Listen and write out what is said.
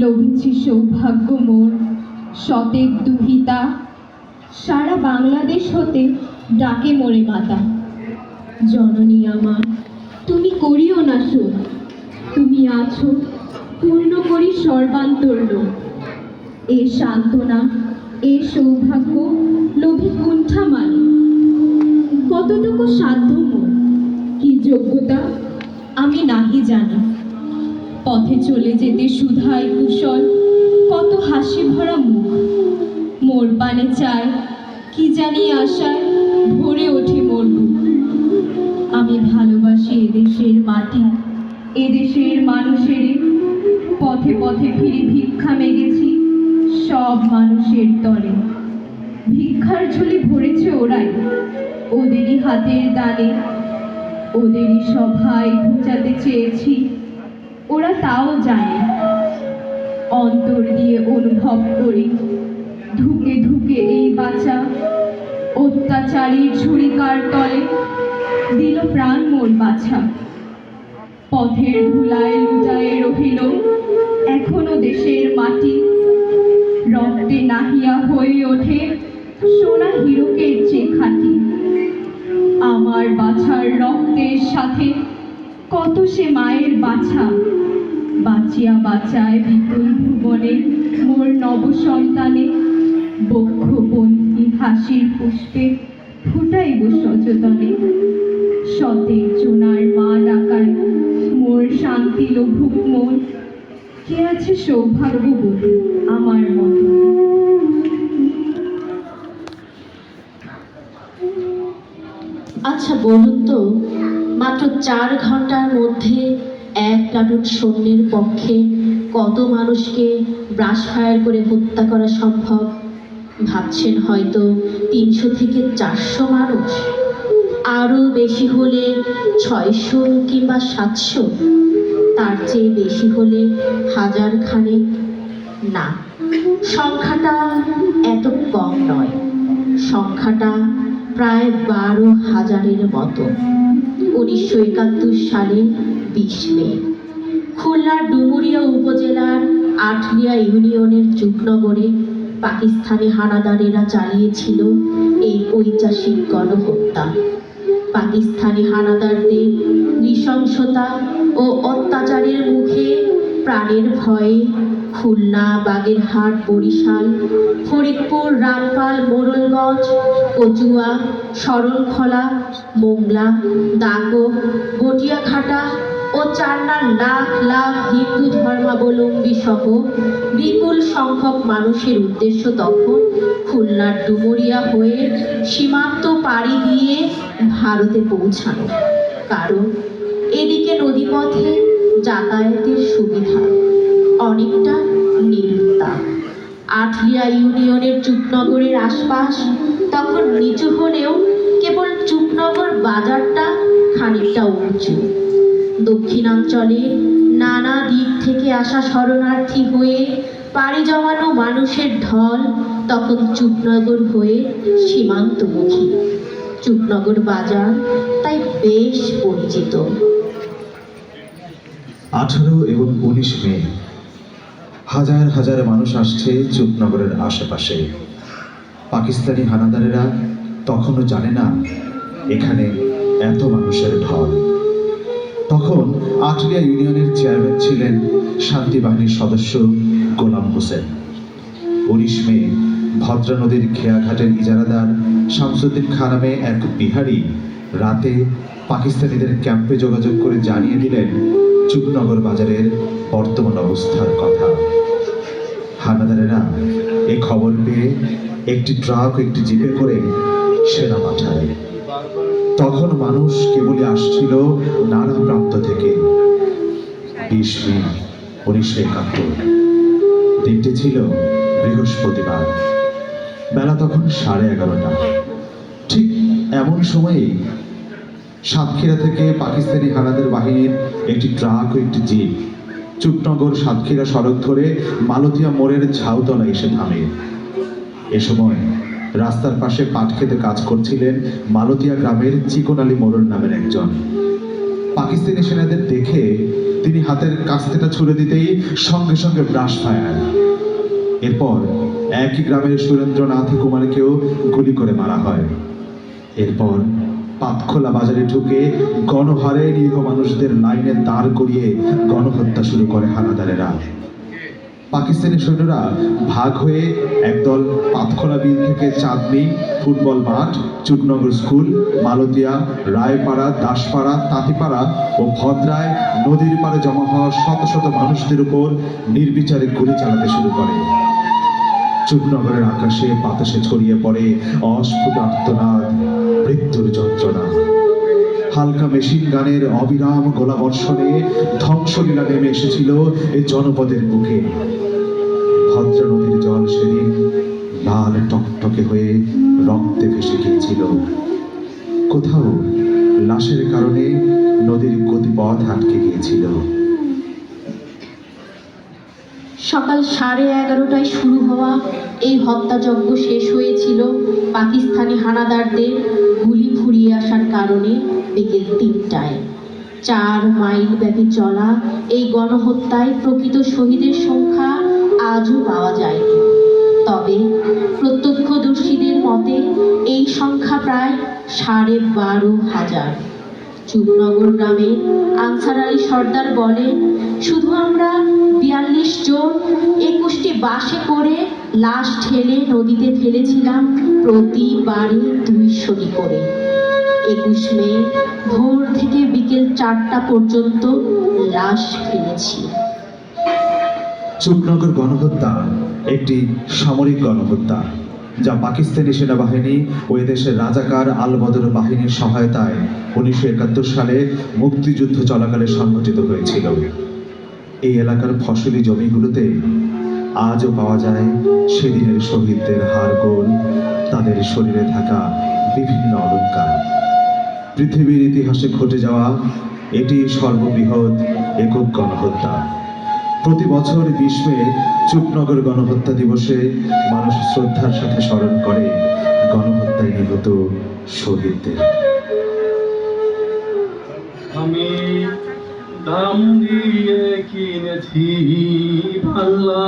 লভিছি সৌভাগ্য মোর শতেক দুহিতা, সারা বাংলাদেশ হতে ডাকে মোরে মাতা। জননী আমার, তুমি করিও না শোক, তুমি আছো পূর্ণ করি সর্বান্তর লোক। এ সান্ত্বনা, এ সৌভাগ্য লোভী কুণ্ঠা মানে। কতটুকু সাধ্য মোর, কি যোগ্যতা আমি নাহি জানি। পথে চলে যেতে সুধায় কুশল, কত হাসি ভরা মুখ। মোর পানে চায় কি জানি আশায় ভরে ওঠে মোর বুক। আমি ভালোবাসি এদেশের মাটি, এদেশের মানুষের। পথে পথে ফিরি ভিক্ষা মেগেছি সব মানুষের তরে। ভিক্ষার ঝুলি ভরেছে ওরাই, ওদেরই হাতের দানে। ওদেরই সভায় ঘুচাতে চেয়েছি, ওরা তাও জানে। অন্তর দিয়ে অনুভব করি, ধুকে ধুকে এই বাঁচা। অত্যাচারীর ঝুড়িকার তলে দিল প্রাণ মোর বাছা। পথের ধুলায় লুটায়ে রহিল এখনো দেশের মাটি। রক্তে নাহিয়া হয়ে ওঠে সোনা হীরকের চেয়ে খাঁটি। আমার বাছার রক্তের সাথে কত সে মায়ের বাছা। বাঁচিয়া বাঁচায় বিপুল ভুবনে মোর নব সন্তানে। বক্ষপন্থী হাসির পুষ্পে ফুটাইব সচেতনে। শতেক জোনার মা ডাকায় মোর শান্তি লঘুক মন। কে আছে সৌভাগ্যবতী আমার মতো। আচ্ছা বলুন তো, মাত্র 4 ঘন্টার মধ্যে এক প্লাটুন সৈন্যের পক্ষে কত মানুষকে ব্রাশ ফায়ার করে হত্যা করা সম্ভব? ভাবছেন হয়তো 300 থেকে 400 মানুষ, আরও বেশি হলে 600 কিংবা 700, তার চেয়ে বেশি হলে 1000 খানেক। না, সংখ্যাটা এত কম নয়, সংখ্যাটা প্রায় 12,000-এর মতো। 1971 সালে 20 মে খুলনার ডুমুরিয়া উপজেলার আটলিয়া ইউনিয়নের যুগনগরে পাকিস্তানি হানাদারেরা চালিয়েছিল এই ঐতিহাসিক গণহত্যা। পাকিস্তানি হানাদারদের নৃশংসতা ও অত্যাচারের মুখে প্রাণের ভয়ে খুলনা, বাগেরহাট, বরিশাল, ফরিদপুর, রামপাল, মোড়লগঞ্জ, কচুয়া, শরণখলা, মোংলা, দাগক, গটিয়াঘাটা ও চান্নার লাখ লাখ হিন্দু ধর্মাবলম্বী সহ বিপুল সংখ্যক মানুষের উদ্দেশ্য তখন খুলনার ডুমুরিয়া হয়ে সীমান্ত পাড়ি দিয়ে ভারতে পৌঁছানো। কারণ এদিকে নদীপথে যাতায়াতের সুবিধা অনেকটা নিরুত্তা। আটলিয়া ইউনিয়নের চুপনগরের আশপাশ তখন নিচু হলেও কেবল চুপনগর বাজারটা খানিকটা উঁচু। দক্ষিণাঞ্চলে নানা দিক থেকে আসা শরণার্থী হয়ে পাড়ি জমানো মানুষের ঢল তখন চুপনগর হয়ে সীমান্তমুখী। চুপনগর বাজার তাই বেশ পরিচিত। 18 এবং 19 মে হাজার হাজার মানুষ আসছে চুপনগরের আশেপাশে। পাকিস্তানি হানাদারেরা তখনও জানে না এখানে এত মানুষের ঢল। তখন আটলিয়া ইউনিয়নের চেয়ারম্যান ছিলেন শান্তি বাহিনীর সদস্য গোলাম হোসেন। 19 মে ভদ্রা নদীর খেয়াঘাটের ইজারাদার শামসুদ্দিন খান নামে এক বিহারি রাতে পাকিস্তানিদের ক্যাম্পে যোগাযোগ করে জানিয়ে দিলেন চুপনগর বাজারের বর্তমান অবস্থার কথা। হানাদারেরা এই খবর পেয়ে একটি ট্রাক একটি জিপে করে সেনা পাঠায়। তখন মানুষ কেবলই আসছিল নানা প্রান্ত থেকে। 20 মে 1971 দিনটি ছিল বৃহস্পতিবার। বেলা তখন 11:30। ঠিক এমন সময়েই সাতক্ষীরা থেকে পাকিস্তানি হানাদার বাহিনীর একটি ট্রাক ও একটি জিপ চুপনগর সাতক্ষীরা সড়ক ধরে মালতিয়া মোড়ের ঝাউতলা এসে থামে। এ সময় রাস্তার পাশে পাট খেতে কাজ করছিলেন মালতিয়া গ্রামের চিকন আলী মোড়ল নামের একজন। পাকিস্তানি সেনাদের দেখে তিনি হাতের কাস্তেটা ছুড়ে দিতেই সঙ্গে সঙ্গে ব্রাশ ফায়ার। এরপর একই গ্রামের সুরেন্দ্রনাথ কুমারকেও গুলি করে মারা হয়। এরপর পাতখোলা বাজারে ঢুকে গণহারে নিরীহ মানুষদের লাইনে দাঁড় করিয়ে গণহত্যা শুরু করে হানাদারেরা। পাকিস্তানি সৈন্যরা ভাগ হয়ে একদল পাতখোলা বিল থেকে চাঁদনি, ফুটবল মাঠ, চুকনগর স্কুল, মালতিয়া, রায়পাড়া, দাসপাড়া, তাঁতিপাড়া ও ভদ্রায় নদীর পাড়ে জমা হওয়া শত শত মানুষদের উপর নির্বিচারে গুলি চালাতে শুরু করে। চুকনগরের আকাশে বাতাসে ছড়িয়ে পড়ে অস্ফুট আর্তনাদ, মৃত্যুর যন্ত্রণা। হালকা মেশিন গানের অবিরাম গোলাবর্ষণে ধ্বংসলীলা নেমে এসেছিল এই জনপদের বুকে। ভদ্রা নদীর জল সেদিন লাল টকটকে হয়ে রক্তে ভেসে গিয়েছিল। কোথাও লাশের কারণে নদীর গতিপথ আটকে গিয়েছিল। সকাল 11:30টায় শুরু হওয়া এই হত্যাযজ্ঞ শেষ হয়েছিল পাকিস্তানি হানাদারদের গুলি ফুরিয়ে আসার কারণে বিকেল 3টায়। 4 মাইল ব্যাপী চলা এই গণহত্যায় প্রকৃত শহীদের সংখ্যা আজও পাওয়া যায়নি। তবে প্রত্যক্ষদর্শীদের মতে এই সংখ্যা প্রায় 12,500। চুকনগর গ্রামে আনসার আলী সর্দার বলেন, শুধু আমরা 42 জন 21টি বাসে করে লাশ ঠেলে নদীতে ফেলেছিলাম প্রতিবারই 200টি করে। 21 মে ভোর থেকে বিকেল 4টা পর্যন্ত লাশ ফেলেছি। চুকনগর গণহত্যা একটি সামরিক গণহত্যা, যা পাকিস্তানি সেনাবাহিনী ও এদেশের রাজাকার আল বদর বাহিনীর সহায়তায় 1971 সালে মুক্তিযুদ্ধ চলাকালে সংঘটিত হয়েছিল। এই এলাকার ফসলি জমিগুলোতে আজও পাওয়া যায় সেদিনের শহীদদের হাড়গোড়, তাদের শরীরে থাকা বিভিন্ন অলংকার। পৃথিবীর ইতিহাসে ঘটে যাওয়া এটি সর্ববৃহৎ একক গণহত্যা। প্রতি বছর 20 মে চুকনগর গণহত্যা দিবসে মানুষ শ্রদ্ধার সাথে স্মরণ করে গণহত্যায় নিহত শহীদদের। আমি দাম দিয়ে কিনেছি বাংলা।